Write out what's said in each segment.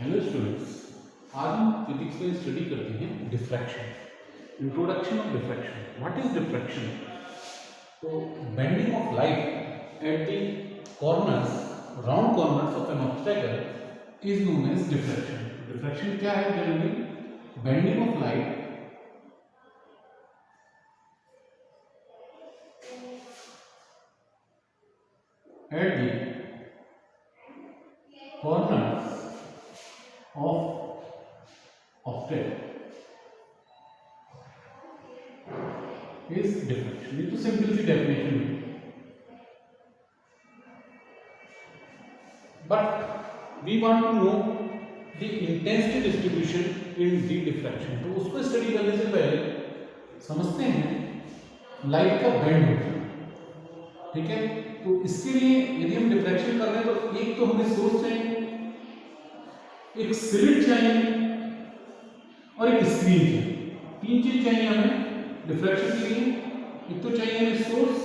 Hello students, आज हम physics में स्टडी करते हैं diffraction. Introduction of diffraction. What is diffraction? तो bending of light at the corners, round corners of an obstacle is known as diffraction. Diffraction क्या है? Generally bending of light at the corners of object is diffraction। ये तो simple सी definition है, but we want to know the intensity distribution in the diffraction. तो उसको study करने से पहले समझते हैं लाइट का बेंड होता है, ठीक है। तो इसके लिए यदि हम डिफ्रैक्शन कर रहे हैं तो एक तो हमें सोर्स चाहिए, एक स्लिट चाहिए और एक स्क्रीन चाहिए। तीन चीज चाहिए हमें डिफ्रैक्शन के लिए। एक तो चाहिए हमें सोर्स,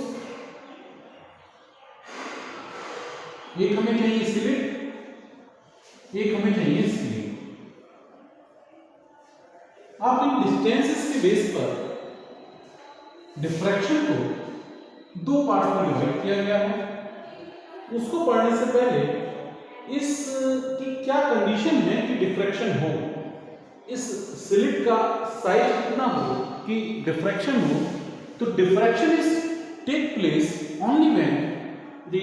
एक हमें चाहिए स्लिट, एक हमें चाहिए स्क्रीन। आप इन डिस्टेंसेस के बेस पर डिफ्रैक्शन को दो पार्ट में डिवाइड किया गया है। उसको पढ़ने से पहले इस की क्या कंडीशन है कि डिफ्रैक्शन हो, इस स्लिट का साइज कितना हो कि डिफ्रैक्शन हो। तो diffraction is take place only when the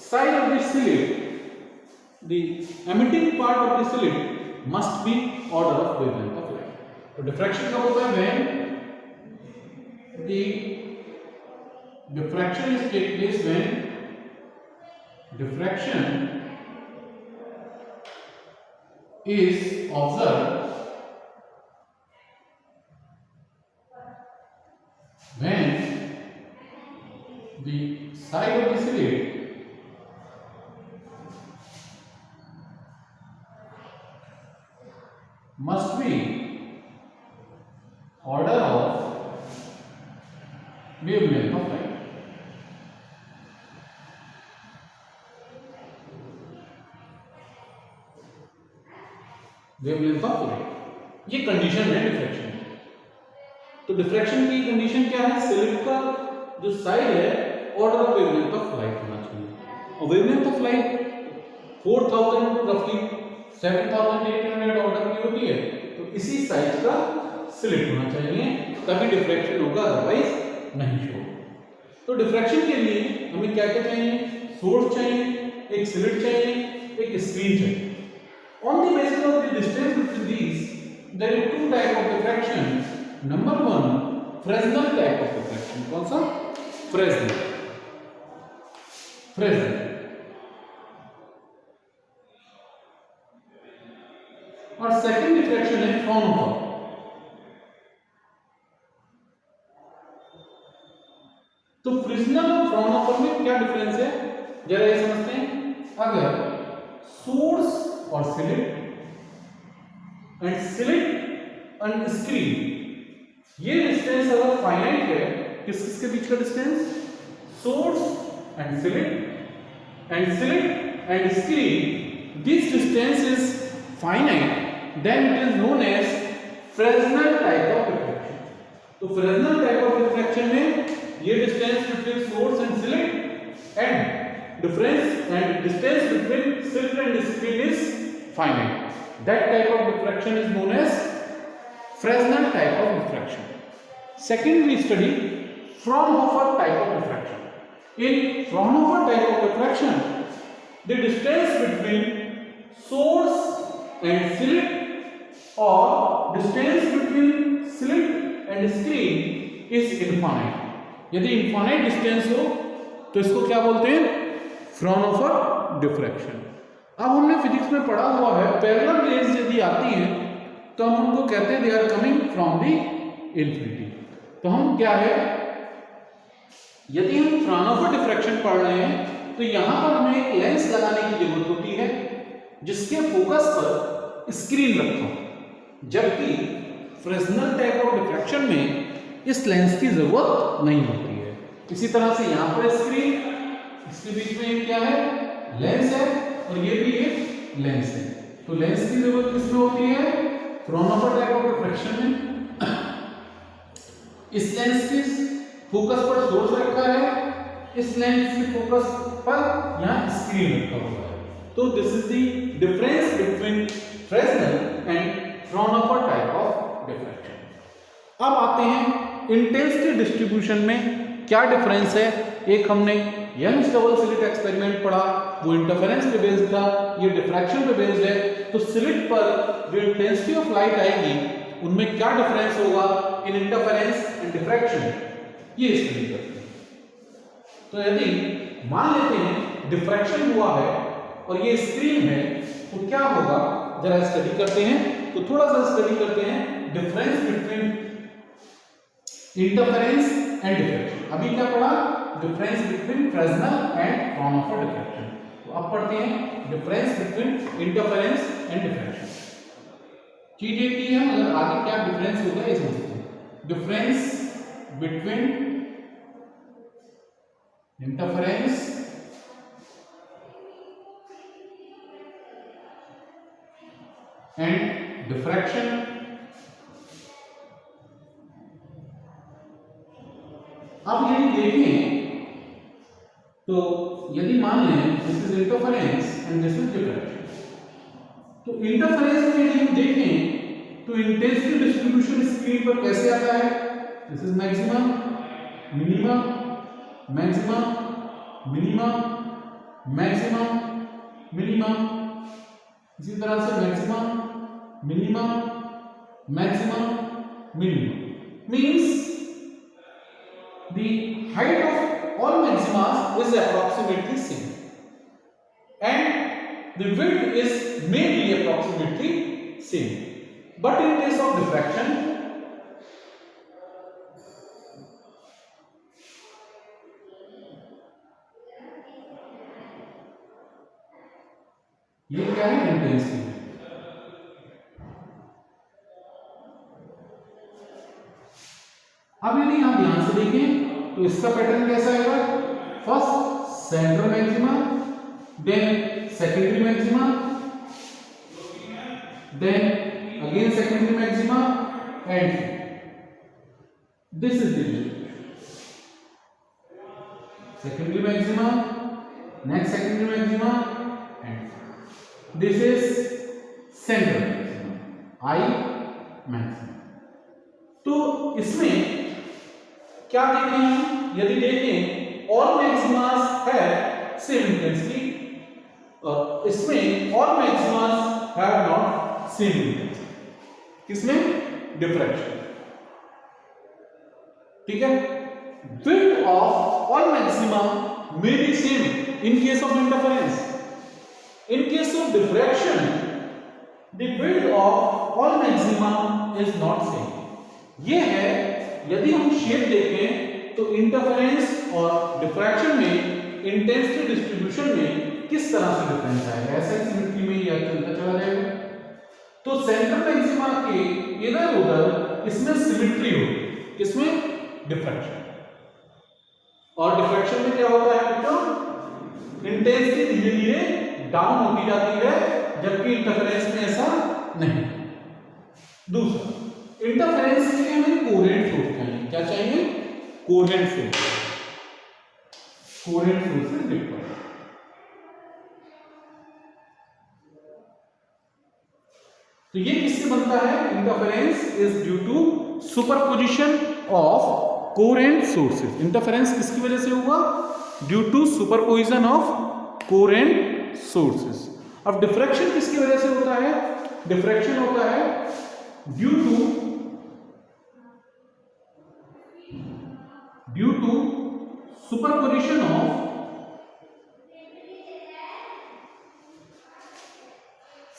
side of the slit, the emitting part of the slit must be order of wavelength of light. तो डिफ्रैक्शन कब होता है? When the diffraction is take place when diffraction is observed when the side of the slit must be order of wavelength of light। Wavelength of light, ये condition है diffraction की। तो diffraction की condition क्या है? स्लिट का जो side है order of wavelength of light होना चाहिए। और वेवलेंथ ऑफ लाइट 4000 रफली 7800 ऑर्डर की होती है। तो इसी साइज का स्लिट होना चाहिए, तभी डिफ्रैक्शन होगा, अदरवाइज नहीं शो। तो डिफ्रैक्शन के लिए हमें क्या क्या चाहिए? सोर्स चाहिए, एक स्लिट चाहिए, एक स्क्रीन चाहिए। On the basis of the distance between these, there are two types of diffraction. Number one, Fresnel type of diffraction. कौन सा? Fresnel. Fresnel. और second diffraction है Fraunhofer. तो फ्रिस्नेल और फ्राउनहोफर में क्या डिफरेंस है, जरा ये समझते हैं। अगर सोर्स और स्लिट एंड स्क्रीन, ये डिस्टेंस अगर फाइनाइट है, किसके बीच का distance? Source and slit and screen, this distance is finite, then it is known as Fresnel type of diffraction. तो फ्रेस्नेल टाइप ऑफ डिफ्रैक्शन में ये distance between source and slit and distance between slit and screen is finite. That type of diffraction is known as Fresnel type of diffraction. Second, we study Fraunhofer type of diffraction. In Fraunhofer type of diffraction, the distance between source and slit or distance between slit and screen is infinite. यदि infinite distance हो तो इसको क्या बोलते हैं? Fraunhofer diffraction. अब हमने physics में पढ़ा हुआ है, पैरेलल रेज यदि आती हैं तो हम उनको कहते हैं they are coming from the infinity. तो हम क्या है, यदि हम फ्राउनहोफर डिफ्रैक्शन पढ़ रहे हैं तो यहां पर हमें एक लेंस लगाने की जरूरत होती है जिसके फोकस पर स्क्रीन रखा हो, जबकि फ्रेस्नेल टाइप ऑफ डिफ्रैक्शन में इस लेंस की जरूरत नहीं होती है। इसी तरह से यहां पर स्क्रीन, इसके बीच में क्या है? लेंस है, और ये भी एक लेंस है। तो लेंस की जरूरत किसमें होती है? फ्राउनहोफर टाइप ऑफ डिफ्रैक्शन में। इस लेंस के फोकस पर सोर्स रखा है, इस लेंस के फोकस पर यहाँ स्क्रीन रखा हुआ है। तो this is the difference between Fresnel and Fraunhofer type of diffraction. अब आते हैं इंटेंसिटी डिस्ट्रीब्यूशन में क्या डिफरेंस है। एक हमने यंग्स डबल स्लिट एक्सपेरिमेंट पढ़ा, वो इंटरफेरेंस पे बेस्ड था, ये डिफ्रैक्शन पे बेस्ड है। तो स्लिट पर जो इंटेंसिटी ऑफ लाइट आएगी उनमें क्या डिफरेंस होगा इन इंटरफेरेंस एंड डिफ्रैक्शन, ये स्टडी करते हैं। तो यदि मान लेते हैं डिफ्रैक्शन हुआ है और ये स्क्रीन है, तो क्या होगा जरा स्टडी करते हैं। तो थोड़ा सा स्टडी करते हैं difference between interference and diffraction. अभी क्या पढ़ा? Difference between Fresnel and Fraunhofer diffraction. तो अब पढ़ते हैं difference between interference and diffraction. चीज ये की है, मगर आगे क्या डिफरेंस होगा ये समझते हैं। Difference between interference and diffraction. अब यदि देखें तो यदि मान लें this is interference and this is diffraction, तो इंटरफेरेंस में यदि हम देखें तो इंटेंसिटी डिस्ट्रीब्यूशन स्क्रीन पर कैसे आता है? This is maximum, minimum, maximum, minimum, maximum, minimum, इसी तरह से maximum, minimum, maximum, minimum. Means the height of all maximas is approximately same and the width is maybe approximately same, but in case of diffraction ये क्या है? Intensity. अब यदि आप ध्यान से देखें तो इसका पैटर्न कैसा आएगा? First central maxima, then secondary maxima, then again secondary maxima and this is the secondary maxima, next secondary maxima and this is central maxima, I maxima. तो इसमें क्या देखें हम? यदि देखें ऑल मैक्सिमास है सेम इंटेंसिटी, और इसमें all maximas have not same intensity. किसमें? डिफ्रैक्शन। ठीक है। Width of all maxima may be same in case of interference. In case of diffraction, the width of all maxima is not same. ये है यदि हम shape देखें तो interference और डिफ्रैक्शन में इंटेंसिटी डिस्ट्रीब्यूशन में किस तरह से डिफरेंस आएगा, ऐसा ही सिमेट्री में यह चलता चला जाएगा। तो सेंट्रल मैक्सिमा के इधर उधर इसमें सिमेट्री होगी, किसमें? डिफ्रैक्शन। और डिफ्रैक्शन में क्या होता है बच्चों? इंटेंसिटी धीरे धीरे डाउन होती जाती है, जबकि इंटरफेरेंस में ऐसा नहीं। दूसरा, इंटरफेरेंस के लिए हमें कोहेरेंट सोर्स चाहिए। क्या चाहिए? Coherent source. कोहेरेंट सोर्स देखो, तो ये किससे बनता है? Interference is due to superposition of coherent sources. Interference किसकी वजह से होगा? Due to superposition of coherent sources. अब डिफ्रैक्शन किसकी वजह से होता है? डिफ्रैक्शन होता है due to superposition of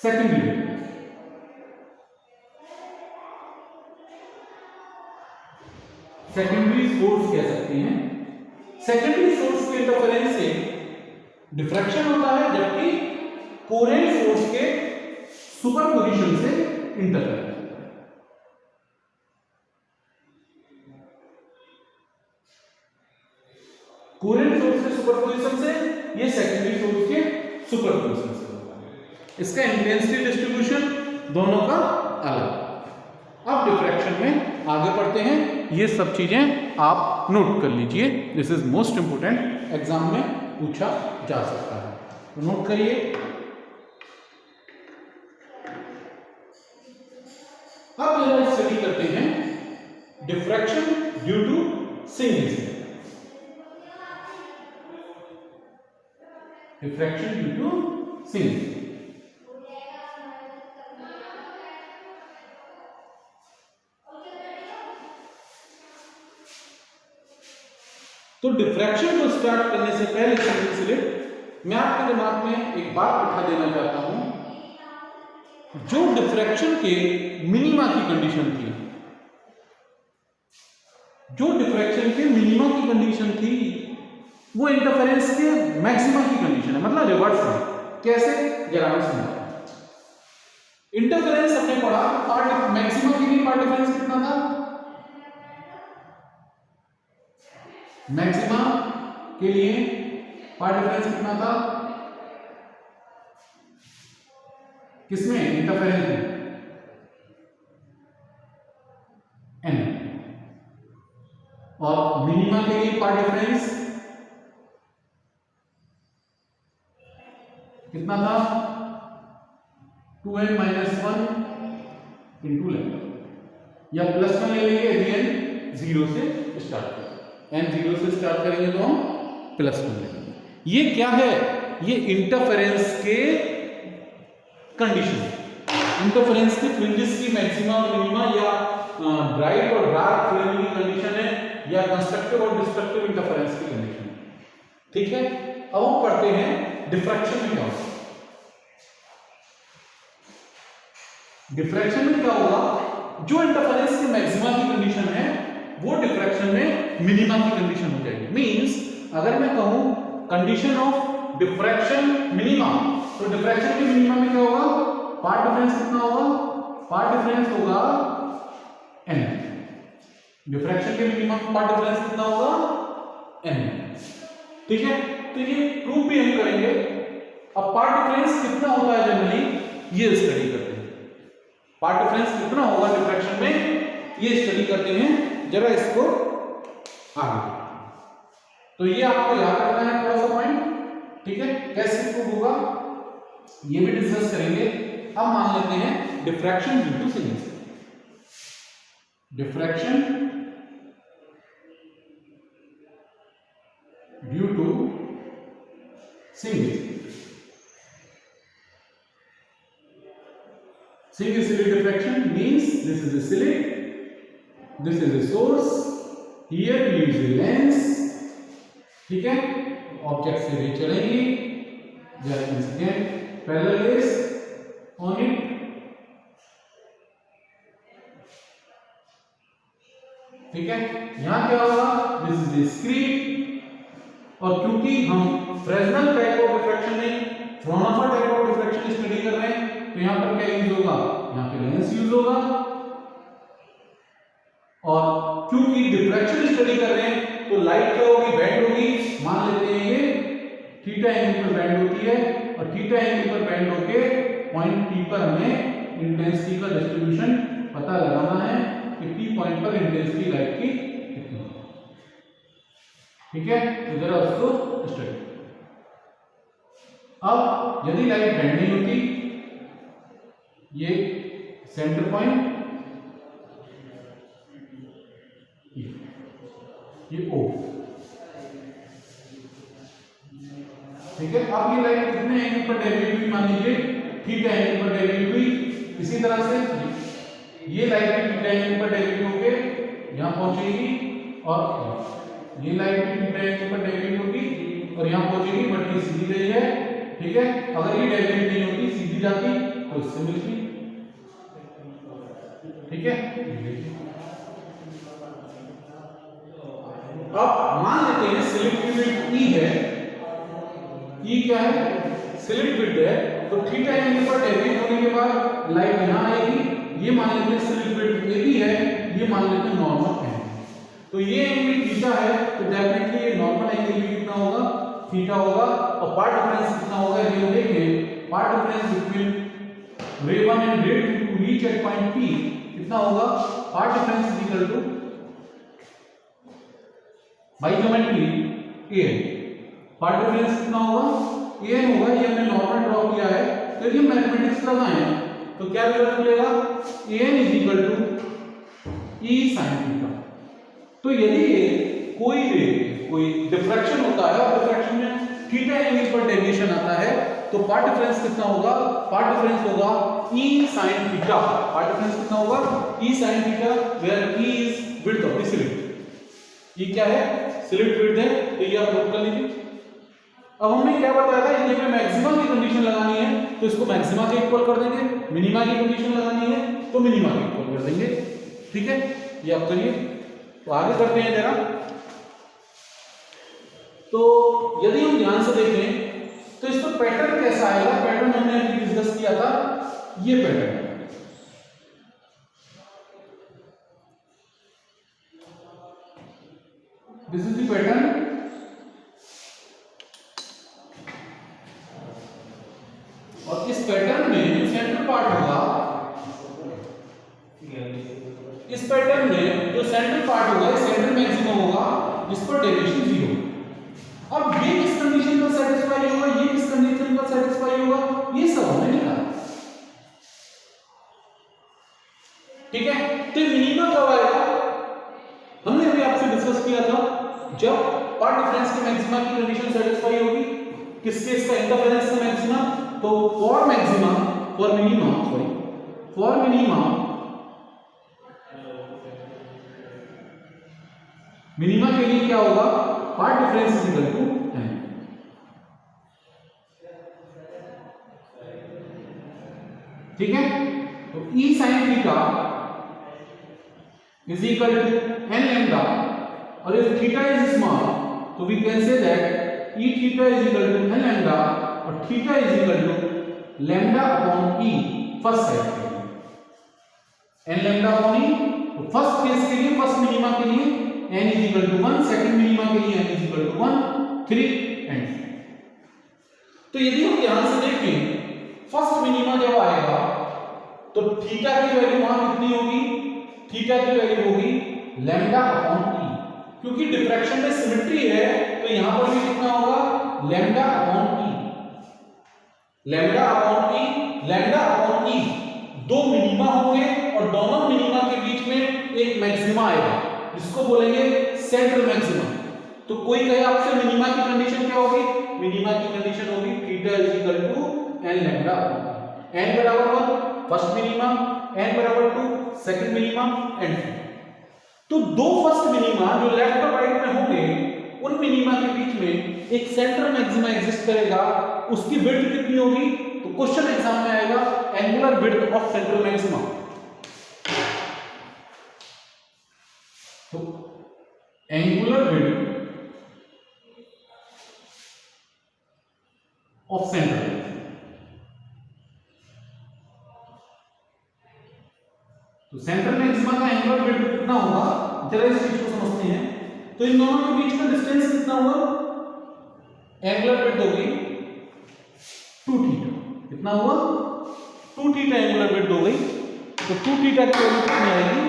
secondary. Secondary source कह सकते हैं। सेकेंडरी सोर्स के इंटरफेरेंस से डिफ्रैक्शन होता है, जबकि कोहेरेंट सोर्स के सुपरपोजिशन से इंटरफेरेंस होता है। कोहेरेंट सोर्स के सुपरपोजिशन से, ये सेकेंडरी सोर्स के सुपरपोजिशन से होता है। इसका इंटेंसिटी डिस्ट्रीब्यूशन दोनों का अलग। अब डिफ्रैक्शन में आगे बढ़ते हैं, ये सब चीजें आप नोट कर लीजिए, this is most important, exam में पूछा जा सकता है, तो नोट करिए। अब जरा स्टडी करते हैं diffraction due to single slit. Diffraction due to single slit, तो डिफ्रैक्शन को स्टार्ट करने से पहले सिंगल स्लिट मैं आपके दिमाग में एक बात बिठा देना चाहता हूं, जो डिफ्रैक्शन के मिनिमा की कंडीशन थी, जो डिफ्रैक्शन के मिनिमा की कंडीशन थी वो इंटरफेरेंस के मैक्सिमा की कंडीशन है, मतलब रिवर्स है। कैसे, जरा समझो। इंटरफेरेंस हमने पढ़ा, पार्ट मैक्सिमा के लिए पार्ट डिफरेंस कितना था, मैक्सिमा के लिए पार्ट डिफरेंस कितना था, किसमें, इंटरफेरेंस में, n, और मिनिमा के लिए पार्ट डिफरेंस कितना था, 2n - 1 इंटू लैम्डा, या +1 ले लेंगे यदि n 0 से स्टार्ट करें, n 0 से स्टार्ट करेंगे तो हम +1 ले लेंगे। ये क्या है, ये इंटरफेरेंस के कंडीशन, इंटरफेरेंस की फ्रिंजेस की मैक्सिमा और मिनिमा, या ब्राइट और डार्क फ्रिंज की कंडीशन है, या कंस्ट्रक्टिव और डिस्ट्रक्टिव इंटरफेरेंस की कंडीशन है, ठीक है। अब हम पढ़ते हैं डिफ्रैक्शन में क्या होगा। डिफ्रैक्शन में क्या होगा, जो इंटरफेरेंस की मैक्सिमा की कंडीशन है वो डिफ्रैक्शन में मिनिमा की कंडीशन हो जाएगी। मींस अगर मैं कहूं कंडीशन ऑफ डिफ्रैक्शन मिनिमा, तो डिफ्रैक्शन के मिनिमा में क्या होगा, पार्ट डिफरेंस कितना होगा, पार्ट डिफरेंस होगा n, डिफ्रैक्शन के मिनिमा में पार्ट डिफरेंस कितना होगा, n, ठीक है। तो ये प्रूफ भी हम करेंगे। अब पार्ट डिफरेंस कितना होता है जनरली, ये स्टडी करते हैं, पार्ट डिफरेंस कितना होगा डिफ्रैक्शन में, ये स्टडी करते हैं, जरा इसको आगे। तो ये आपको याद रखना है थोड़ा सा पॉइंट, ठीक है, कैसे प्रूव होगा ये भी डिस्कस करेंगे। अब मान लेते हैं diffraction due to single slit, diffraction due to single single slit diffraction means this is a slit, this is a source, here we use a lens, ठीक है, ऑब्जेक्ट से रे चलेंगी, जरा incident parallel raise on it, ठीक है। यहां क्या होगा, दिस इज ए स्क्रीन, और क्योंकि हम फ्रेस्नेल टाइप ऑफ डिफ्रैक्शन नहीं Fraunhofer type of diffraction study कर रहे हैं, तो यहां पर क्या यूज होगा, यहां पे लेंस यूज होगा, और क्योंकि डिफ्रैक्शन स्टडी कर रहे हैं तो लाइट क्या होगी, बेंड होगी। मान लेते हैं ये थीटा एंगल पर बेंड होती है, और थीटा एंगल पर बेंड होके पॉइंट P पर हमें इंटेंसिटी का डिस्ट्रीब्यूशन पता लगाना है कि P पॉइंट पर इंटेंसिटी लाइट की कितनी है, ठीक है। तो जरा उसको स्टडी। अब यदि लाइट बेंड नहीं होती, ये सेंटर पॉइंट, ये O, ठीक है। अब ये लाइट कितने एंगल पर डेविएट हुई, मान लीजिए थीटा एंगल पर डेविएट हुई, इसी तरह से ये लाइट भी थीटा एंगल पर डेविएट होके यहां पहुंचेगी, और ये लाइट भी थीटा एंगल पर डेविएट होगी और यहां पहुंचेगी, बट ये सीधी गई है, ठीक है। अगर ये डेविएट नहीं होती, सीधी जाती तो इससे मिलती, ठीक है। अब मान लेते हैं स्लिट की विड्थ E है, E क्या है, स्लिट विड्थ है, तो थीटा एंगल पर डेविएट होने के बाद लाइट यहां आएगी, ये मान लेते हैं स्लिट विड्थ AB है, ये मान लेते हैं नॉर्मल है, तो ये एंगल थीटा है, तो डेफिनेटली ये नॉर्मल एंगल भी कितना होगा, थीटा होगा, और पार्ट डिफरेंस कितना होगा ये देखें, पाथ डिफरेंस बिटवीन रे 1 and ray 2 to reach at point P कितना होगा? Path difference is equal to by geometry an। Path difference कितना होगा? an होगा। ये हमने नॉर्मल ड्रॉ किया है, तो ये मैथमेटिक्स लगाए तो क्या रिजल्ट मिलेगा? an is equal to e sin theta. तो यदि कोई डिफ्रैक्शन होता है और डिफ्रैक्शन में थीटा एंगल पर डेविएशन आता है तो पाथ डिफरेंस कितना होगा? पाथ डिफरेंस होगा e sin theta. Path difference कितना होगा? e sin theta, where e is width of the slit. ये क्या है? स्लिट विड्थ है, तो ये आप नोट कर लीजिए। अब हमने क्या बताया था, यदि हमें मैक्सिमा की कंडीशन लगानी है तो इसको मैक्सिमा के इक्वल कर देंगे, मिनिमा की कंडीशन लगानी है तो मिनिमा के इक्वल कर देंगे। ठीक है, ये आप करिए। तो आगे करते हैं जरा। तो यदि हम ध्यान से देखें तो इसका पैटर्न कैसा आएगा? पैटर्न हमने अभी डिस्कस किया था, ये pattern. This is the pattern. और इस पैटर्न में जो सेंट्रल पार्ट होगा, इस पैटर्न में जो सेंट्रल पार्ट होगा, सेंट्रल मैक्सिमम होगा जिस पर डेविएशन 0। अब ये किस कंडीशन पर सेटिस्फाई होगा, ये किस कंडीशन पर सेटिस्फाई होगा, ये सब हमने निकाला। ठीक है, तो मिनिमा कब आएगा? हमने अभी आपसे डिस्कस किया था, जब पाथ डिफरेंस के मैक्सिमा की कंडीशन सेटिस्फाई होगी। किस केस का? इंटरफेरेंस का मैक्सिमा। तो for maxima, for minima, for minima, minima के लिए क्या होगा? Path difference is equal to n। ठीक है, तो e sin theta is equal to n lambda, और इफ थीटा इज स्मॉल तो we can say that e theta is equal to n lambda, और theta is equal to lambda upon e first side के लिए, n lambda upon e। तो first case के लिए, first minima के लिए n is equal to 1, second minima के लिए n is equal to 1, 3 and. तो यदि हम ध्यान से देखें, फर्स्ट मिनिमा जब आएगा तो थीटा की वैल्यू वहां कितनी होगी? थीटा की वैल्यू होगी लैम्डा अपॉन e, क्योंकि डिफ्रैक्शन में सिमेट्री है तो यहां पर भी कितना होगा? Lambda upon e। Lambda upon e, lambda upon e, दो मिनिमा होंगे और दोनों मिनिमा के बीच में एक मैक्सिमा आएगा जिसको बोलेंगे सेंट्रल मैक्सिमा। तो कोई कहे आपसे मिनिमा की कंडीशन क्या होगी? मिनिमा की कंडीशन होगी theta is equal to n lambda upon n बराबर 1 फर्स्ट मिनिमा, n बराबर 2 सेकंड मिनिमा एंड। तो दो फर्स्ट मिनिमा जो लेफ्ट और राइट में होंगे, उन मिनिमा के बीच में एक सेंट्रल मैक्सिमा एग्जिस्ट करेगा। उसकी विड्थ कितनी होगी? तो क्वेश्चन एग्जाम में आएगा angular width of central maxima. तो एंगुलर विड्थ ऑफ सेंट्रल, तो सेंट्रल मैक्सिमा का एंगुलर विड्थ कितना होगा? जरा इस चीज को समझते हैं। तो इन दोनों के बीच का डिस्टेंस कितना हुआ? एंगुलर विड्थ होगी 2 थीटा। कितना हुआ? 2 थीटा एंगुलर विड्थ हो गई। तो 2 थीटा की वैल्यू कितनी आएगी?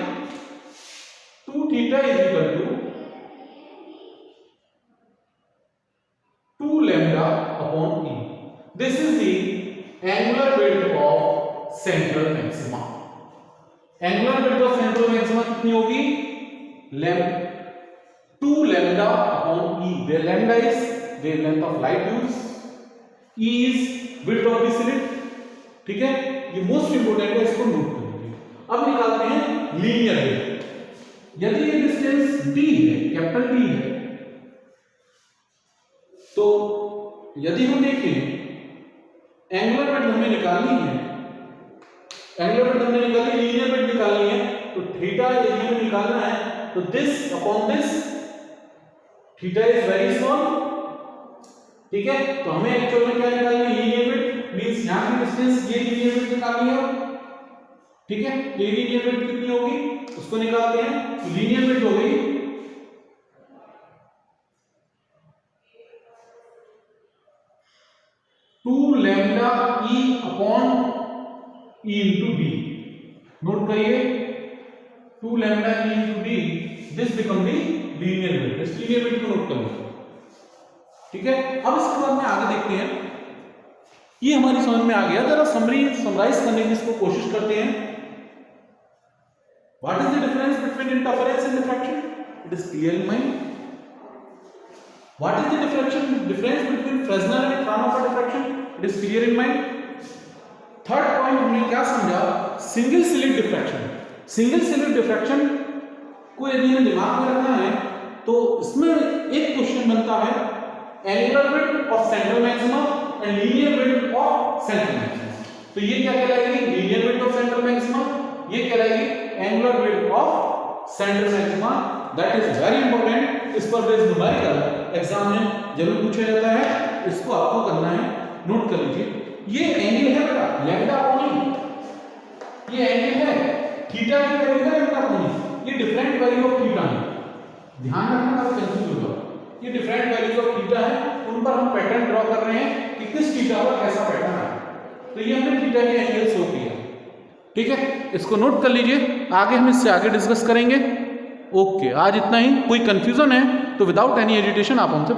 2 theta is equal to 2 lambda upon e। This is the angular width of central maxima. Angular width of central maxima कितनी होगी? 2 lambda upon e, where lambda is wavelength of light waves, e is width of the slit। ठीक है, ये most important है, इसको note कर लीजिए। अब निकालते हैं लीनियर विड्थ। यदि ये डिस्टेंस d है, कैपिटल D है, तो यदि हम देखें एंगुलर विड्थ हमें निकालनी है, एंगुलर विड्थ हमने निकाली, लीनियर विड्थ निकालनी है, तो थीटा यदि हमें निकालना है तो this upon this, theta is very small. ठीक है, तो हमें एक्चुअल में क्या निकालनी है? लीनियर विड्थ मींस यहां की डिस्टेंस, ये लीनियर विड्थ निकालनी है। ठीक है, ये लीनियर विड्थ कितनी होगी उसको निकालते हैं। तो लीनियर विड्थ हो गई 2 lambda e upon E into D. Note करिए 2 lambda E into D, this become the linear width. इस लीनियर वेट को नोट कर लो, ठीक है। अब इसके बाद में आगे देखते हैं, ये हमारी समझ में आ गया। जरा समराइज करने की इसको कोशिश करते हैं। What is the difference between interference and diffraction? It is clear in mind. What is the difference between Fresnel and Fraunhofer diffraction? It is clear in mind. Third point हमने क्या समझा? Single slit diffraction. Single slit diffraction को यदि हमें दिमाग में रखना है तो इसमें एक क्वेश्चन बनता है, angular width of central maximum and linear width of central maximum. तो ये क्या कहलाएगी? Linear width of central maximum, ये कहलाएगी angular width of central maximum. That is very important. इस पर बेस्ड न्यूमेरिकल एग्जाम में जरूर पूछा जाता है, इसको आपको करना है, नोट कर लीजिए। ये एंगल है बेटा लैम्डा अपॉन ई, ये एंगल है थीटा की वैल्यू है लैम्डा अपॉन ई, ये डिफरेंट वैल्यू ऑफ थीटा है। ध्यान रखना, आप कंफ्यूज होगा। ये डिफरेंट वैल्यूज ऑफ थीटा है, उन पर हम पैटर्न ड्रॉ कर रहे हैं कि किस थीटा पर कैसा पैटर्न है। तो ये हमने थीटा के एंगल शो किया, ठीक है। इसको नोट कर लीजिए, आगे हम इससे आगे डिस्कस करेंगे। ओके, आज इतना ही। कोई कंफ्यूजन है तो विदाउट एनी एजिटेशन आप हमसे